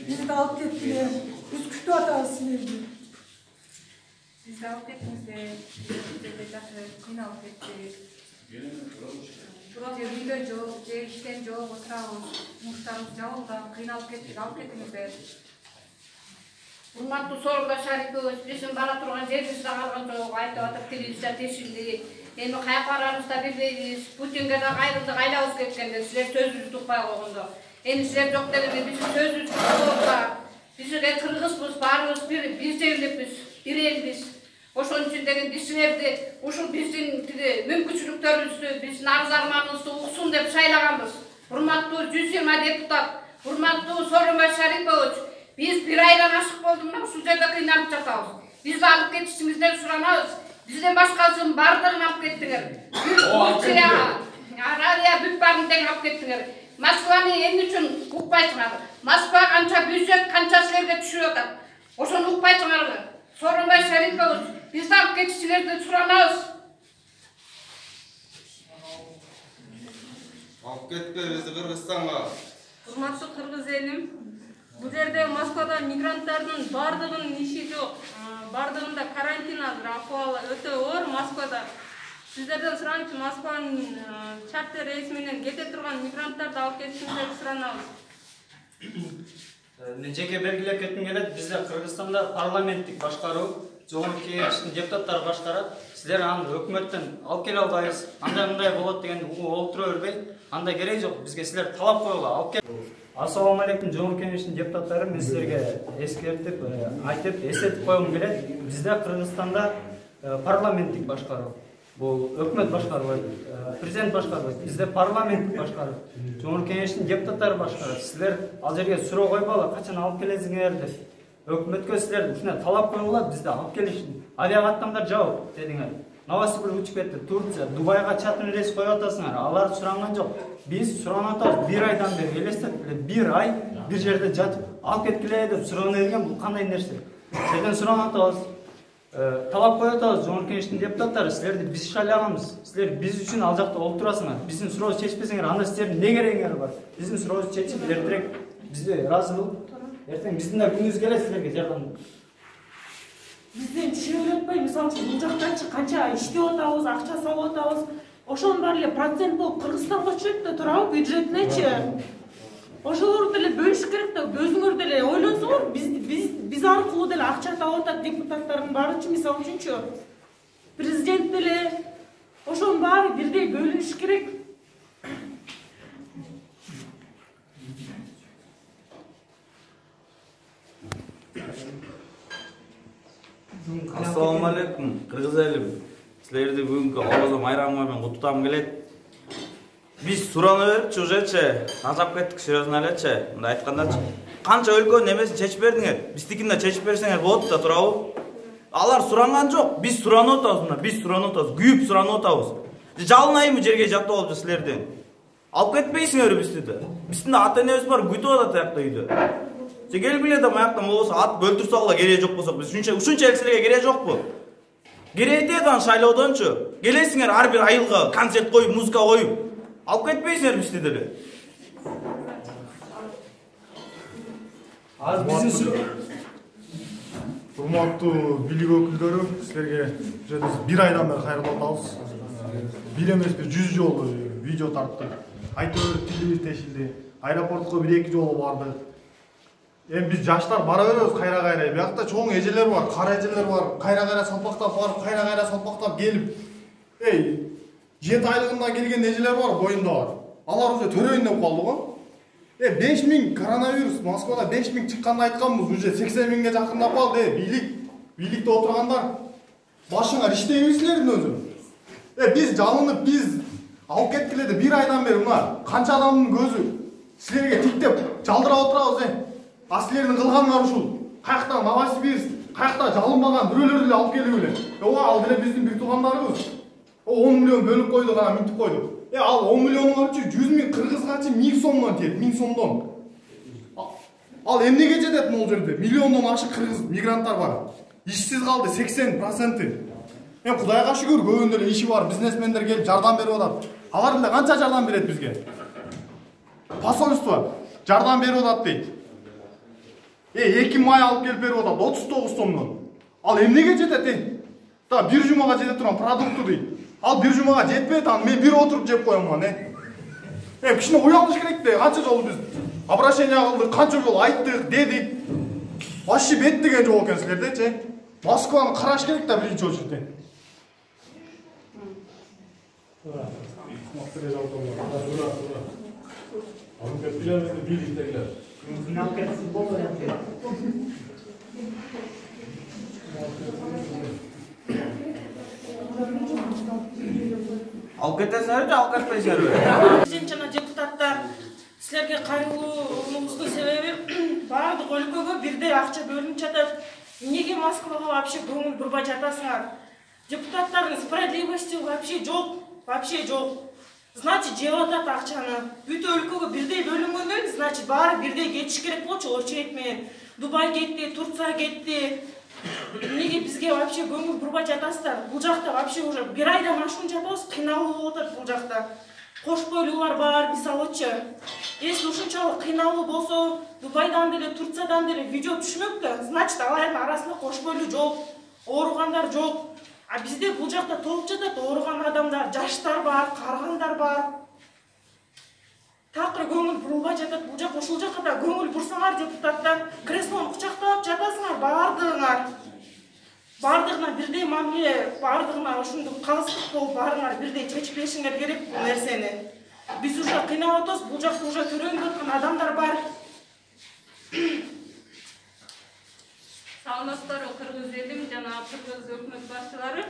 Bizi de alıp kettiler. Biz kütü atarız sizlerdi. Siz de alıp kettiniz de. Biz de kıynalıp kettik. Uyda yok, işten yok, oturağız. Muşlarımız yağıldan kıynalıp kettik, alıp kettiniz de. Hurmatlı sorundaşlar ikimiz, bizim bana turgan jerimizde kalgan çok, aytып atıp televizyon teşildi. Endi kayaklarımızda bilbeydiz, Putin'e de ayrıldık, aylabız ketkende, sizler sözünüzü tutpay koygundu. Endi sizler yok dediniz, bizim sözünüz tutpayda. Bizler Kırgızbız, barımız bir devletimiz, bir elimiz. Oşun için degen bizlerdi, oşun bizim mümkünçülüklerimizi, biz narız-armanımızды uqsun dep saylaganбыз. Hurmatlı 120 deputat, hurmatlı Sorunbaşar Şaripovич, biz bir aydan aşık boldum, şu жерде kıynalıp жатабыз. Biz de alıp ketişimizden suranabız. Bizden başkasının bardığını alıp kettiler. Radya büyük barını den alıp kettiler. Moskva'nı endi üçün uqpayçılar. Moskva kança büyüsek, kança sizlerge düşüyor da. Oşonu uqpayçılar. Sorunbaşar Şaripovich, biz de alıp ketişimizden suranabız. Alıp kettiler bizi Kırgızstan'a. Hurmatlı Kırgız elim, bu yerde Moskvada migrantların bardığının işi yok. Bardığında karantin azır, ahvalı öte ağır Moskvada. Sizlerden sırançı Moskvanın charter reismenen kete turgan migrantарды alıp ketişinglerdi sıranabız. Жеке белгилеп кетким келет, бизде Кыргызстанда парламенттик башкаруу, жогорку кеңештин депутаттары башкарат. Силер аны өкмөттөн алып келе албайсыз. Андай болот деген олтура бербей, андай керек жок. Бизге силер талап койгула, алып кел. Ассаламу алейкум, жогорку кеңештин депутаттары, мен силерге эскертип, айтып, эсетип койгум келет. Бизде Кыргызстанда парламенттик башкаруу. Бул өкмөт башкарбайт, президент башкарбайт. Бизде парламенттик башкаруу. Жогорку кеңештин депутаттары башкарат. Силер ал жерге суроо койбогула, качан алып келесиңер деп. Өкмөткө силер ушундай талап койгула, бизде алып келишин. Авиакаттамдар жабык дедиңер. Новосибирь учуп кетти, Турция, Дубайга чатын рейс коюп атасыңар. Алар суранган жок. Биз суранып атабыз. Bir айдан бери элестет, bir ay bir жерде жатып, алып кеткиле деп сурана деген бул кандай нерсе? Сизден суранып атабыз. Талап коюп атабыз, жогорку кеңештин депутаттары, силерди биз шайлаганбыз. Силер биз үчүн ал жакта олтурасыңар. Биздин сурообузду чечпесеңер, анда силердин не керегиңер бар? Биздин сурообузду чечип, эртерээк бизди ыраазы кылып, эртең биздин да күнүбүз келет силерге жардам. Бизден түшүнүп атпай, мисалы үчүн бул жактанчы канча иштеп атабыз, акча салып атабыз. Ошонун баары эле процент болуп Кыргызстанга түшөт да турабы бюджетинечи. Ошолорду деле бөлүш керек да, өзүңөр деле ойлонсоңор, биз аркылуу деле акча таап атат депутаттардын баары, мисалы үчүнчү. Президент деле ошонун баары бирдей бөлүнүш керек. Assalamu alaikum, Kırgız elim. Sizlerdi bugünkü avazı mayramı ben kutlutam келет. Biz surаны берип чужече, назап кеттик серьезно элечи. Мындай айткандачы, канча өлкөнүн эмесин чечип бердиңер. Биздикин да чечип берсеңер болот да турабы? Алар суранган жок, биз суранып атабыз мына, биз суранып атабыз, күйүп суранып атабыз. Жалынайбы жерге жатып алып силерден. Алып кетпейсиңер бизди да. Биздин ата энебиз бар, күтүп атат аякта үйдө. Келгиле да маякта болсо ат бөлтүр салгыла кереги жок болсок, биз ушунчалык силерге кереги жокпу? Кереги да шайлоодончу. Келесиңер ар бир айылга концерт коюп, музыка коюп. Алып кетпейсиңер бизди деле. Азыр биздин Урматтуу бийлик өкүлдөрү, силерге bir айдан бери кайрылып атабыз. Бир эмес 100 жолу видео тарттык. Айтып телевизор тешилди. Аэропортко 1-2 жолу бардык. Biz жаштар бара беребиз кайра-кайра. Биякта чоң эжелер бар, кара эжелер бар. Кайра-кайра салпактап барып, кайра-кайра салпактап келип. 7 айлыгынан келген эжелер бар, боюнда бар. Алар уже төрөйүн деп калды го. 5000 коронавирус, Москвада 5000 чыкканды айтканбыз, уже 80 000ге жакындап калды. Бийликте отургандар башыңар иштейби силердин өзү. Биз жалынып, биз алып кеткиле де 1 айдан бери мына канча адамдын көзү силерге тиктеп жалдырап отурабыз. Силердин кылганыңар ушул. Каякта Новосибирск, каякта жалынбаган бирөөлөрдү эле алып келип эле. Ал деле биздин бир туугандарыбыз. 10 миллион бөлүп койдук, ана минтип койдук. Ал 10 миллионуңарчы 100 000 кыргызгачы 1000 сомдон тиет, 1000 сомдон. Ал эмнеге жетет могул жерде? Миллиондон ашык кыргыз мигранттар бар. Ишсиз калды 80%. Кудайга шүгүр, көбүнүн эле иши бар, бизнесмендер келип жардам берип атат. Алар деле канча жардам берет бизге? Посольство жардам берип атат дейт. 2 май алып келип берип атат 39 сомдон. Ал эмнеге жетет? Да бир жумага жете турган продукты дейт. Ал бир жумага жетпейт, аны мен бир отуруп жеп коем аны. Кичине уялыш керек да. Канча жолу биз обращение кылдык, канча жолу айттык, дедик. Вообще бет деген жок экен силерде, Москваны караш керек да биринчи очередь. Алып кетесиңер же алып кетпейсиңерби? Президент жана депутаттар силерге кайрылуубуздун себеби баардык өлкөгө бирдей акча бөлүнүп жатат. Эмнеге Москвага вообще көңүл бурбай жатасыңар? Депутаттардын справедливости вообще жок. Значит, жеп атат акчаны. Бүт өлкөгө бирдей бөлүнгөндөн, значит, баары бирдей кетиш керек болчу очередь менен. Дубай кетти, Турция кетти. Эмнеге бизге вообще көңүл бурбай жатасыздар? Бул жакта вообще уже бир айдан ашуун жатабыз, кыйналуу болуп атат бул жакта. Кош бойлуулар бар, мисалычы. Если ушунчалык кыйналуу болсо, Дубайдан деле, Турциядан деле видео түшмөктө, значит, алардын арасында кош бойлуу жок, ооругандар жок. А бизде бул жакта толуп жатат ооруган адамдар, жаштар бар, карыгандар бар. Такыр көңүл бурулбай жатат бул жак, ушул жакка да көңүл бурсаңар депутаттар, креслону кучактап жатасыңар баардыгыңар. Баардыгына бирдей мамиле, баардыгына ушундук калыстык болуп, баарыңар бирдей чечип беришиңер керек бул нерсени. Биз уже кыйнап атабыз, бул жакта уже төрөнгө өткөн адамдар бар. Саламатсыздарбы кыргыз элим жана кыргыз өкмөт башчылары.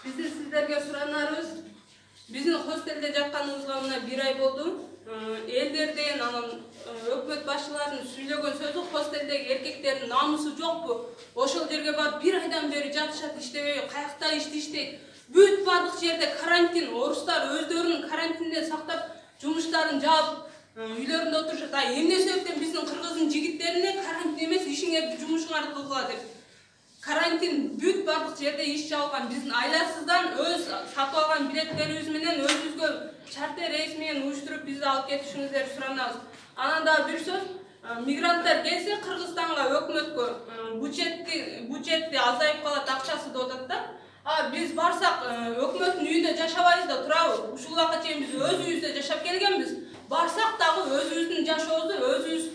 Биздин сиздерге суранарыбыз, биздин хостелде жатканыбызга мына 1 ай болду. Элдерден, анан өкмөт башчыларынын сүйлөгөн сөзү хостелдеги эркектердин намусу жокпу? Ошол жерге барып 1 айдан бери жатышат, иштебей, каякта иштейт. Бүт бардык жерде карантин, орустар өздөрүнүн карантинде сактап, жумуштарын жаап, үйлөрүндө отурушат. Эмне себептен биздин кыргыздын жигиттерине карантин эмес, ишиңерди, жумушуңарды кылгыла деп. Карантин бүт бардык жерде иш жабылган. Биздин айласыздан өз сатып алган билеттерибиз менен өзүбүзгө чартер рейс менен уюштуруп бизди алып кетишиңиздерди суранабыз. Анан дагы бир сөз, мигранттар келсе Кыргызстанга өкмөткө бюджетти азайып калат, акчасы деп атат да. Биз барсак өкмөттүн үйүндө жашабайбыз да турабы. Ушул убакка чейин биз өз үйүбүздө жашап келгенбиз. Барсак дагы өзүбүздүн жашообузду өзүбүз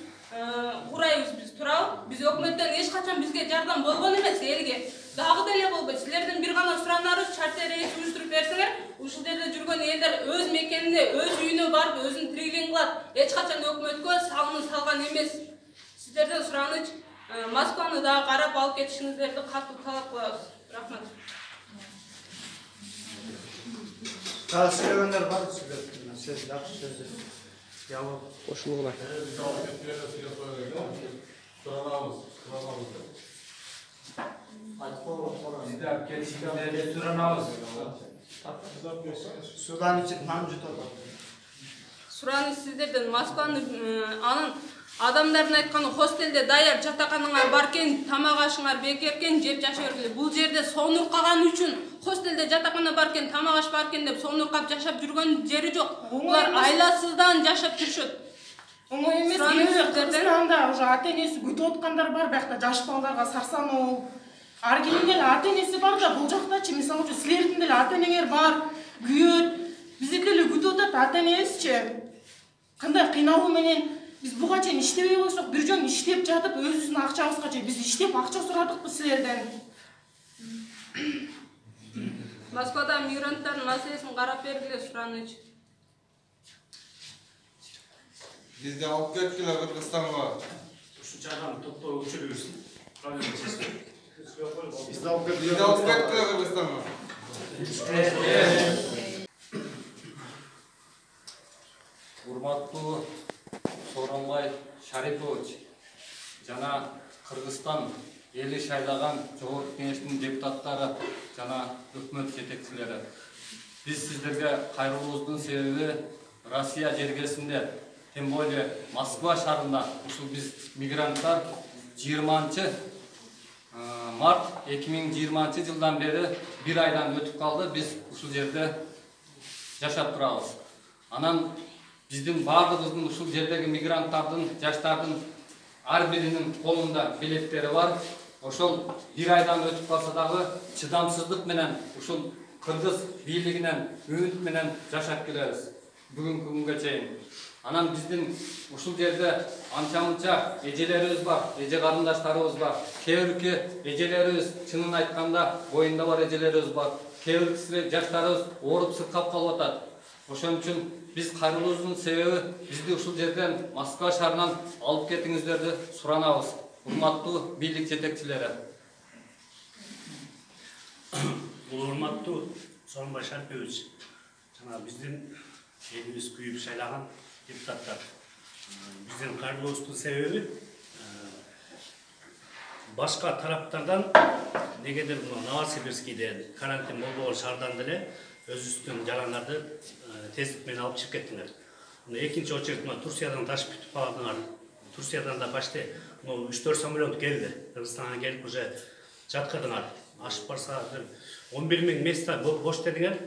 курайбыз, биз турабы. Биз өкмөттөн эч качан бизге жардам болгон эмес, элге дагы деле болбойт. Силерден бир гана суранарыбыз, чартер рейс уюштуруп берсеңер, ушул жерде жүргөн элдер өз мекенине, өз үйүнө барып өзүн тиргелин кылат. Эч качан өкмөткө салымын салган эмес. Сиздерден сураныч, Москваны дагы карап алып кетишиңиздерди катуу талап кылабыз. Рахмат. Дагы сөйлөгөндөр бар, сөз жакшы сөз. Кошулгула. Биздер кетишиңиздерди суранабыз. Судан ичип нан жутат. Сураныч сиздерден Москваны анын адамдардын айтканы хостелде даяр жатаканыңар бар экен, тамак ашыңар бекер экен, жеп жашай бергиле. Бул жерде сонуркаган үчүн хостелде жатакана бар экен, тамак аш бар экен деп сонуркап жашап жүргөн жери жок. Булар айласыздан жашап жүрүшөт. Оңой эмес, Кыргызстанда уже ата-энеси күтүп аткандар бар, биякта жаш балдарга сарсануу. Аргинин деле ата-энеси бар да, бул жактачы, мисалы үчүн силердин деле ата-энеңер бар, күйөт. Бизди деле күтүп атат ата-энебизчи. Кандай кыйналуу менен биз буга чейин иштебей койсок, бир жөн иштеп жатып, өзүбүздүн акчабызга чейин биз иштеп акча сурадыкпы силерден. Москвада мигранттардын маселесин карап бергиле сураныч. Бизди алып кеткиле Кыргызстанга. Ушу жаган токтоо өчүрүбүз. Бизди алып кеткиле Кыргызстанга. Урматтуу Сооронбай Шарипович жана Кыргызстан эли шайлаган Жогорку Кеңештин депутаттары жана өкмөт жетекчилери. Биз сиздерге кайрылуубуздун себеби Россия жергесинде, тем более Москва шаарында ушул биз мигранттар 20 март 2020 жылдан бери 1 айдан өтүп калды. Биз ушул жерде жашап турабыз. Анан биздин баардыгыбыздын ушул жердеги мигранттардын, жаштардын ар биринин колунда билеттери бар. Ошол бир айдан өтүп калса дагы чыдамсыздык менен ушул кыргыз бийлигинен үмүт менен жашап келебиз бүгүнкү күнгө чейин. Анан биздин ушул жерде анча-мынча эжелерибиз бар, эже карындаштарыбыз бар. Кээ бирки эжелерибиз чынын айтканда боюнда бар эжелерибиз бар. Кээ бирки жаштарыбыз ооруп сыркап калып атат. Ошон үчүн биз кайрылуубуздун себеби бизди ушул жерден Москва шаарынан алып кетиңиздерди суранабыз. Урматтуу бийлик жетекчилери. Урматтуу Сооронбай Шарипович, жана биздин элибиз күйүп шайлаган депутаттар. Биздин кайрылуубуздун себеби башка тараптардан негедир Новосибирскийден карантин болбогон шаардан деле өзүбүздүн жарандарды тездик менен алып чыгып кеттиңер. Экинчи очередь Турциядан ташып бүтүп калдыңар. Турциядан да почти 3-4 самолет келди. Кыргызстанга келип уже жаткырдыңар. Ашып барса 11 000 места бош дедиңер.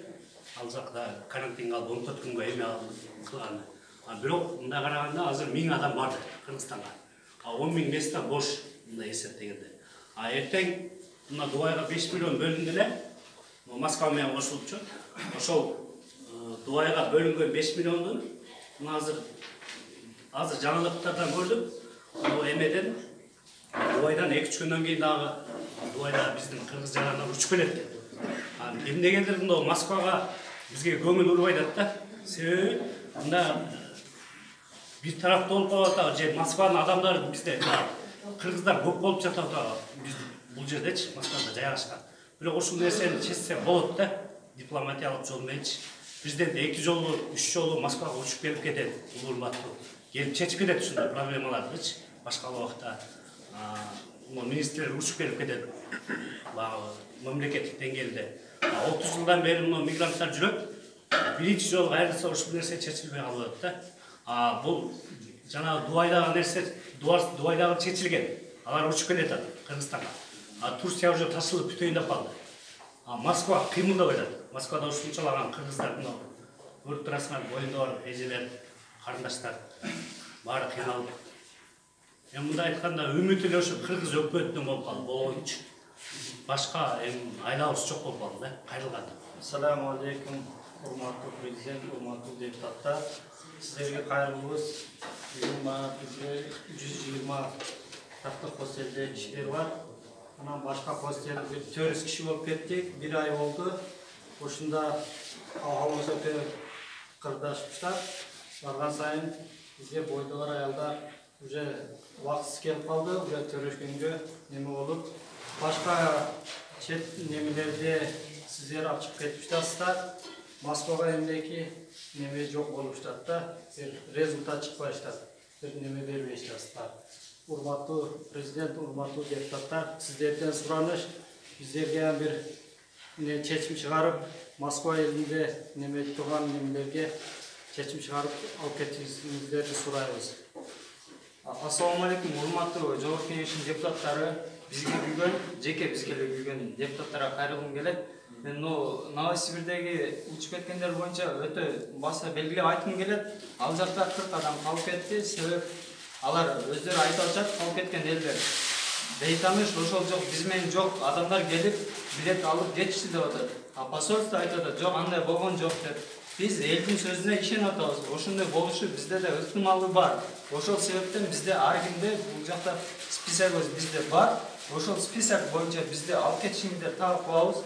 Ал жакта карантинге алып 14 күнгө эме кылган. Бирок мындай караганда азыр 1000 адам бар Кыргызстанга. 10 000 места бош мындай эсептегенде. Эртең мына Дубайга 5 миллион бөлүнгөн эле. Москва менен кошулупчу. Ошол Дубайга бөлүнгөн 5 миллиондун азыр жаңылыктардан көрдүм. Эмеден Дубайдан 2-3 күндөн кийин дагы Дубайда биздин кыргыз жарандар учуп келет экен. Эмнегендир мына Москвага бизге көңүл урбай атат да. Себеби мында бир тарапта болуп калат, же Москванын адамдары бизде кыргыздар көп болуп жатат биз бул жердечи, Москвада жайгашкан. Бирок ушул нерсени чечсе болот да, дипломатиялык жол мененчи. Президент 2 жолу, 3 жолу Москвага учуп келип кетет, урматтуу. Келип чечип кетет ушундай проблемалардычы. Башка убакта министрлер учуп келип кетет. Мамлекеттик деңгээлде 30 жылдан бери мигранттар жүрөт. Биринчи жолу кайрылса ушул нерсе чечилбей калып атат да. Бул жана Дубайдагы нерсе Дубайдагы чечилген. Алар учуп келет Кыргызстанга. Турция уже ташылып бүтөйүн деп калды. Москва кыймылдабай атат. Москвада ушунчалаган кыргыздар көрүп турасыңар, боюнда бар эжелер, карындаштар баары кыйналып. Мындай айтканда үмүт эле ошо кыргыз өкмөтүнөн болуп калды, болгончу. Башка айлабыз жок болуп калды да, кайрылган. Ассаламу алейкум, урматтуу президент, урматтуу депутаттар. Сиздерге кайрылуубуз. Бүгүн бизде 120 тактык хостелде иштер бар. Анан башка хостелде 400 киши болуп кеттик. 1 ай болду. Ошондо алгача кырдашыптар. Барган сайын бизге бойдо бар аялдар уже убактысыз келип калды, уже төрөшкөнгө неме болуп. Башка чет немелерде сиздер ачып кетип жатасыздар. Москвага эмнеки неме жок болуп жатат да, результат чыкпай жатат. Бир неме бербей жатасыздар. Урматтуу президент, урматтуу депутаттар, сиздерден сураныш, биздерге бир чечим чыгарып, Москва элинде неме турган немелерге чечим чыгарып алып кетишиңиздерди сурайбыз. Ассаламу алейкум, урматтуу Жогорку Кеңештин депутаттары, бизге күйгөн, жеке бизге эле күйгөн депутаттарга кайрылгым келет. Мен Новосибирдеги учуп кеткендер боюнча өтө баса белгилеп айткым келет. Ал жакта 40 адам калып кетти, себеп алар өздөрү айтып атышат, калып кеткен элдер бейтаныш, ошол жок, биз менен жок, адамдар келип билет алып кетишти деп атат. Посольство айтып атат, жок, андай болгон жок деп. Биз элдин сөзүнө ишенип атабыз. Ошондой болушу бизде да ыктымалы бар. Ошол себептен бизде ар кимде бул жакта список бизде бар. Ошол список боюнча бизди алып кетишиңиздерди талап кылабыз.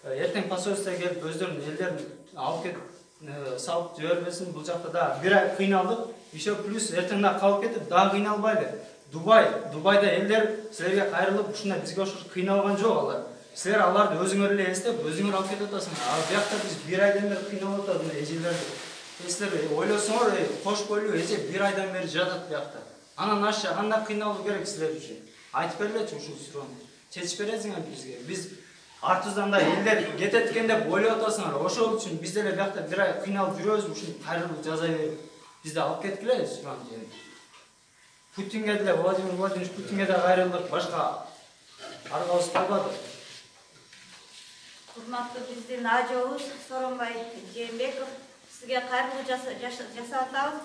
Эртең посольство келип өздөрүнүн элдерин алып кетип салып жибербесин. Бул жакта да 1 ай кыйналдык. Еще плюс эртең да калып кетип дагы кыйналбайлы. Дубайда элдер силерге кайрылып ушундай бизге окшош кыйналган жок алар. Силер аларды өзүңөр эле эстеп, өзүңөр алып кетип атасыңар. Ал биякта биз 1 айдан бери кыйналып атат эжелерди. Силер ойлосоңор, кош бойлуу эже 1 айдан бери жатат биякта. Анан аша кандай кыйналуу керек силер үчүн? Айтып бергилечи ушул суроону. Чечип бересиңер бизге. Биз артыбыздан да элдер кетет экен деп ойлоп атасыңар. Ошол үчүн биз деле биякта 1 ай кыйналып жүрөбүз, ушун кайрылып жаза берип. Бизди алып кеткиле суроону. Путинге деле, Владимир Владимирович Путинге да кайрылдык, башка аргабыз калбады. Урматтуу биздин ажообуз Сооронбай Жээнбеков, сизге кайрылуу жасап атабыз.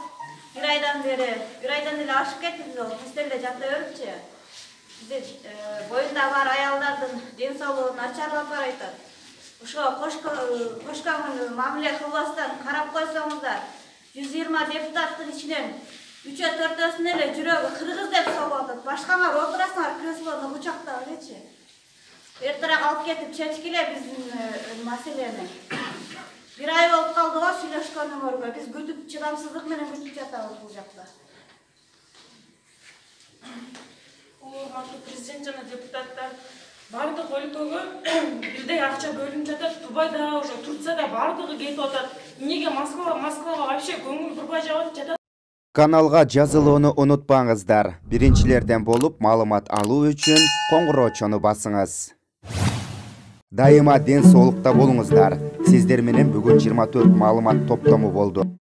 bir aydan ele aşıp ketibиз o. Bizlerle jata beripçi. Bize boyunda var ayallardan den sağlığını açarlap baraytат. Uşo koşkanın mamile kılbastan karap koysanızlar 120 deputattın içinden 3'e 4'ösün ele jürögü kırgız dep soğuatat. Başkanlar oturasanlar kreslonu uçakta öleçi. Ertarak alıp ketip çelişkile bizim meseleni. Bir ay olup kaldı o süйлöşkönün örgü. Biz gütüp çıdamsızlık menen gütüp жатабыз bu jakta. Урматтуу президент жана депутаттар бардык өлкөгө бирдей акча бөлүнүп жатат. Дубайда уже Турцияда бардыгы кетип атат. Эмнеге Москвага вообще көңүл бурбай жатат? Kanalga жазылууну унутпаңыздар. Биринчилерден болуп маалымат алуу үчүн коңгуроочону басыңыз. Дайыма ден соолукта болуңуздар. Сиздер менен бүгүн 24 маалымат топтому болду.